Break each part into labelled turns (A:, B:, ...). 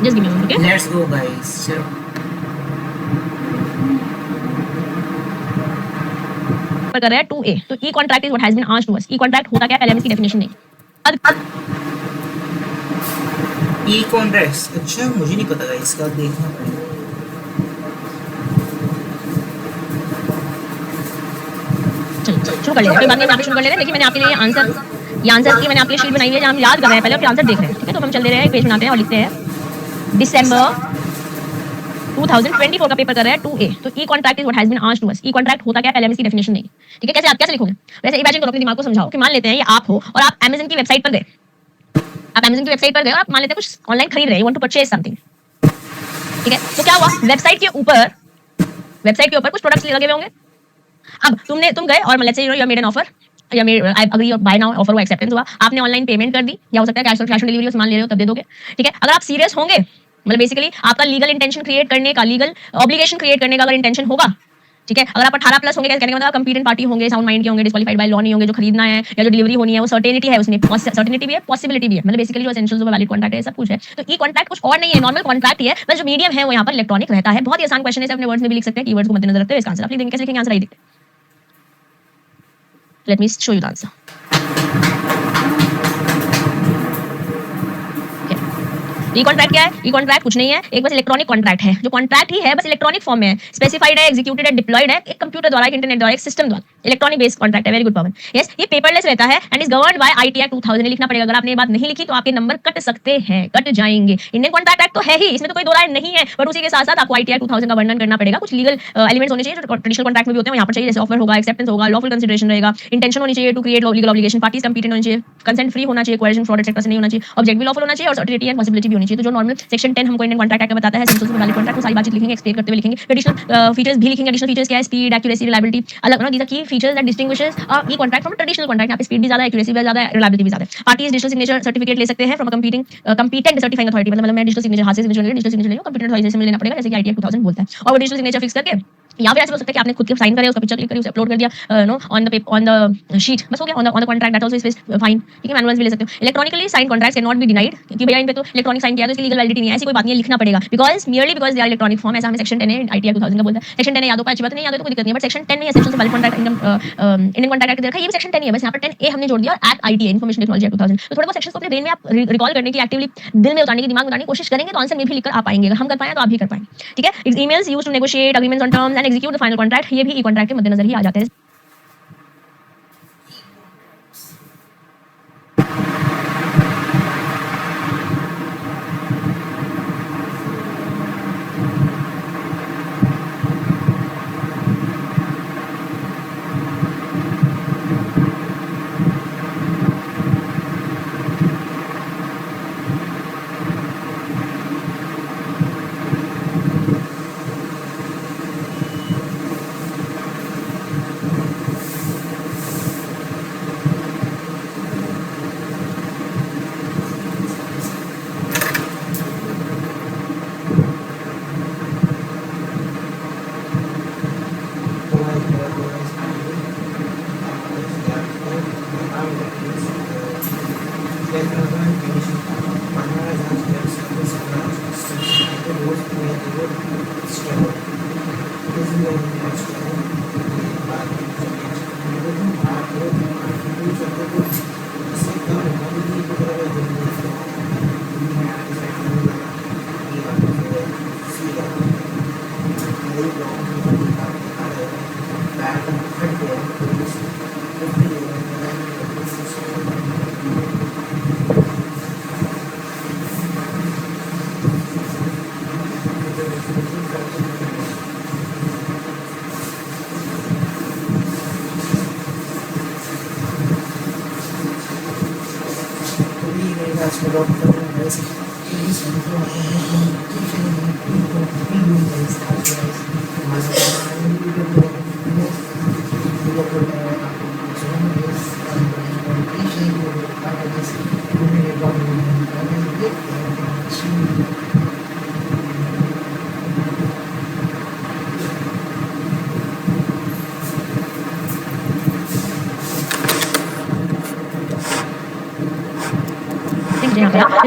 A: Just give me a moment, okay?
B: Let's go, guys. चलो.
A: पर कर रहा है 2A. तो e contract is what has been asked to us. E contract होता क्या है, पहले हम इसकी डेफिनेशन देंगे.
B: E contracts. अच्छा, मुझे नहीं पता गाइस, इसका देखना पड़ेगा.
A: चलो शुरू कर लेते हैं, कोई बात नहीं, यहाँ पे शुरू कर लेते हैं. देखिए मैंने आपके लिए आंसर की मैंने आपके लिए शीट बनाई है जहाँ हम याद कर रहे हैं पहले और फिर आंसर देख रहे हैं. ठीक है, तो हम चल दे रहे हैं, एक पेज बनाते हैं और लिखते हैं दिसंबर 2024 का पेपर कर रहा है 2A. तो e contract is what has been asked to us. E contract होता क्या है, पहले हम इसकी डेफिनेशन देंगे. ठीक है, कैसे आप कैसे लिखोगे. वैसे इमेजिन करो, अपने दिमाग को समझाओ कि मान लेते हैं ये आप हो और आप Amazon की वेबसाइट पर गए. आप Amazon की वेबसाइट पर गए और आप मान लेते हैं कुछ ऑनलाइन खरीद रहे हैं, you want to purchase something. ठीक है, तो क्या हुआ, वेबसाइट के ऊपर कुछ प्रोडक्ट्स लगे हुए होंगे. अब तुम गए और let's say you made an offer या I agree buy now, offer हुआ, एक्सेप्टेंस हुआ, आपने ऑनलाइन पेमेंट कर दी, या हो सकता है कैश ऑन डिलीवरी सामान ले रहे हो तब दे दोगे. ठीक है, अगर आप सीरियस होंगे, मतलब बेसिकली आपका लीगल इंटेंशन क्रिएट करने का, लीगल ऑब्लिगेशन क्रिएट करने का अगर इंटेंशन होगा. ठीक है, अगर आप 18 प्लस होंगे, कहने का मतलब कंपीटेंट पार्टी होंगे, साउंड माइंड के होंगे, डिस्क्वालीफाइड बाय लॉ नहीं होंगे, जो खरीदना है या जो डिलीवरी होनी है वो सर्टेनिटी है, उसमें सर्टेनिटी भी है, पॉसिबिलिटी भी है, मतलब बेसिकली जो एसेंशियल्स ऑफ वैलिड कॉन्ट्रैक्ट है, सब कुछ है. तो ई कॉन्ट्रैक्ट कुछ और नहीं है, नॉर्मल कॉन्ट्रैक्ट ही है, बस जो मीडियम है वो यहाँ पर इलेक्ट्रॉनिक रहता है. बहुत ही आसान क्वेश्चन है, अपने वर्ड्स में भी लिख सकते हैं, कीवर्ड्स को मद्देनजर रखते हुए इसका आंसर आप लिख देंगे. कैसे लिखेंगे आंसर, आई देखते हैं. Let me show you the answer. E contract क्या है, ई कॉन्ट्रैक्ट कुछ नहीं है, एक बस इलेक्ट्रॉनिक कॉन्ट्रैक्ट है. जो कॉन्ट्रैक्ट ही है बस इलेक्ट्रॉनिक फॉर्म में है, स्पेसिफाइड है, एग्जीक्यूटेड है, डिप्लॉयड है, एक कंप्यूटर द्वारा, एक इंटरनेट द्वारा, एक सिस्टम द्वारा. इलेक्ट्रॉनिक बेस्ड कॉन्ट्रैक्ट है. वेरी गुड पवन. यस, ये पेपरलेस रहता है and is governed bye IT act 2000. लिखना पड़ेगा, अगर आपने ये बात नहीं लिखी तो आपके नंबर कट सकते हैं, कट जाएंगे. इंडियन कॉन्ट्रैक्ट एक्ट तो है ही, इसमें तो कोई दो राय नहीं है, बट उसी के साथ साथ आपको आईटी एक्ट 2000 का वर्णन करना पड़ेगा. कुछ लीगल एलिमेंट्स होने चाहिए जो ट्रेडिशनल कॉन्ट्रैक्ट में भी होते हैं, यहाँ पर चाहिए, जैसे ऑफर होगा, एक्सेप्टेंस होगा, लॉफुल कंसीडरेशन रहेगा, इंटेंशन होनी चाहिए to create legal obligation, parties competent होनी चाहिए, कंसेंट फ्री होना चाहिए, कोएर्जन, फ्रॉड एटसेट्रा से नहीं होना चाहिए, ऑब्जेक्ट भी लॉफुल होना चाहिए और सर्टेनिटी एंड पॉसिबिलिटी भी होनी चाहिए. तो जो नॉर्मल सेक्शन 10 हमको इंडियन कॉन्ट्रैक्ट एक्ट में बताता है, एसेंशियल्स ऑफ वैलिड कॉन्ट्रैक्ट, वो सारी बातें लिखेंगे, एक्सप्लेन करते हुए लिखेंगे. एडिशनल फीचर्स भी लिखेंगे. एडिशनल फीचर्स क्या है, स्पीड, एक्यूरेसी, रिलायबिलिटी, अलग ना, दीज आर की features that distinguishes E contract from traditional contract. यहाँ पे स्पीड भी ज्यादा है, एक्यूरेसी भी ज्यादा है, रिलायबिलिटी भी ज्यादा है. पार्टीज डिजिटल सिग्नेचर सर्टिफिकेट ले सकते हैं फ्रॉम कंपीटेंट सर्टिफाइंग अथॉरिटी, मतलब मैं डिजिटल सिग्नेचर हाथ से डिजिटल सिग्नेचर नहीं, कंप्यूटर अथॉरिटी से लेना पड़ेगा, जैसे कि आईटी एक्ट 2000 बोलता है. और वो डिजिटल सिग्नेचर फिक्स करके या फिर ऐसे हो सकता है कि आपने खुद के साइन करे, उसका पिक्चर क्लिक करी, उसे अपलोड कर दिया नो ऑन द शीट, बस हो गया. On the contract that also is fine. ठीक है, मैनुअल्स भी ले सकते हो. Electronically sign contracts can not be denied, क्योंकि भैया इन पे तो इलेक्ट्रॉनिक साइन किया तो इसकी लीगल वैलिडिटी नहीं है, ऐसी कोई बात नहीं है, लिखना पड़ेगा. Because they are electronic form, ऐसा हमें सेक्शन 10 है आईटी एक्ट 2000 का बोलता है. सेक्शन 10 याद हो पाए, अच्छी बात नहीं, याद हो तो कोई दिक्कत नहीं है, बट सेक्शन 10 में essentials of valid contract Indian contract act देखा, ये भी सेक्शन 10 ही है, बस यहाँ पर 10A हमने जोड़ दिया और act IT information technology act 2000. तो थोड़े बहुत सेक्शंस को अपने ब्रेन में आप रिकॉल करने की, एक्टिवली दिल में उतारने की, दिमाग में उतारने की कोशिश करेंगे तो आंसर में भी लिखकर आ पाएंगे. अगर हम कर पाए तो आप भी कर पाएंगे. ठीक है, emails used to negotiate agreements on terms and execute the final contract, ये भी ई कॉन्ट्रैक्ट के मद्देनजर ही आ जाते हैं.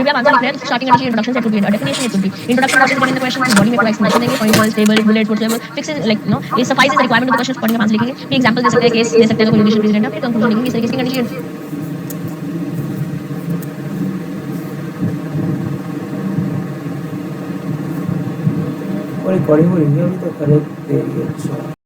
A: फिर भी आप आंसर लिख रहे हैं तो स्टार्टिंग कंडीशन इंट्रोडक्शन से could be definition it could be introduction what is given in the question body में पूरा एक्सप्लेनेशन देंगे point wise table bullet whatever fixes like you know ये suffices the requirement of the question पढ़ने का answer लिखेंगे फिर example दे सकते हैं केस दे सकते हैं कोई जुडिशियल प्रेसिडेंट है फिर कंक्लूजन लिखेंगे इस तरीके से कंडीशन
C: और रिकॉर्डिंग हो रही है अभी तो करेक्ट दे रही है अच्छा